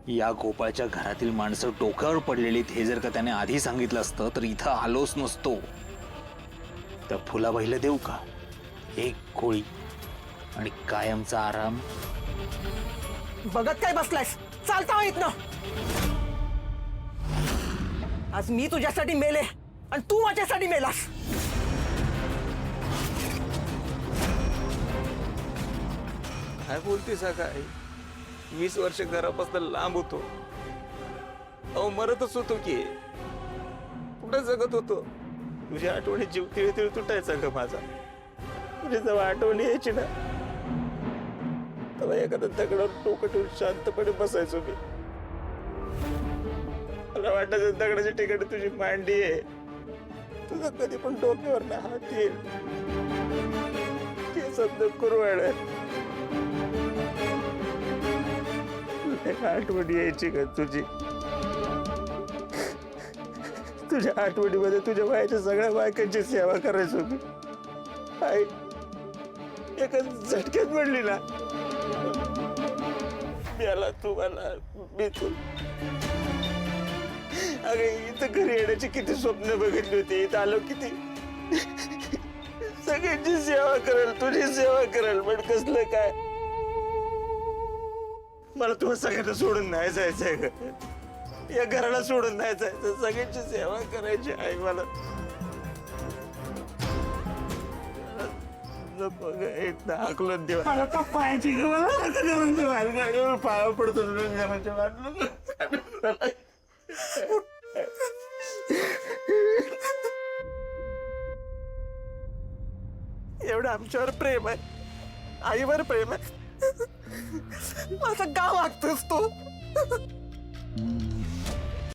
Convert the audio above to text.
या गोपाळच्या घरातील माणसं डोक्यावर पडलेलीत हे जर का त्याने आधी सांगितलं असतं तर इथं आलोच नसतो. त्या फुलाबाईला देऊ का एक गोळी आणि कायमचा आराम? बघत काय बसलायस? चालता येत ना. आज मी तुझ्यासाठी मेले आणि तू माझ्यासाठी मेलास. काय बोलतेस काय? 20 वर्ष घरापासून लांब होतो. अहो मरतच होतो की. कुठे जगत होतो. तुझ्या आठवणी जीव तिळ तुटायचा ग माझा. तुझी जेव्हा आठवणी यायची ना तेव्हा एखाद्या दगडावर डोकं ठेवून शांतपणे बसायचो मी. मला वाटायचं दगडाच्या ठिकाणी तुझी मांडी आहे. तुझं कधी पण डोक्यावर ना हात येईल. ते सध्या कुरवाड आठवणी यायची का तुझी? तुझ्या आठवणीमध्ये तुझ्या बायच्या सगळ्या बायकांची सेवा करायचो मी. आई एका झटक्यात म्हणली ना मला तू मला मी तू. अगं इथं घरी येण्याची किती स्वप्न बघितली होती. इथं आलो किती सगळ्यांची सेवा करेल तुझी सेवा करेल पण कसलं काय. मला तुम्हा सगळ्यांना सोडून नाही जायचंय ग. या घराला सोडून नाही जायचं. सगळ्यांची सेवा करायची आहे मला. हाकलून देऊ पायाची पाया पडतो. एवढं आमच्यावर प्रेम आहे. आईवर प्रेम आहे. माझं का वागतोस तू?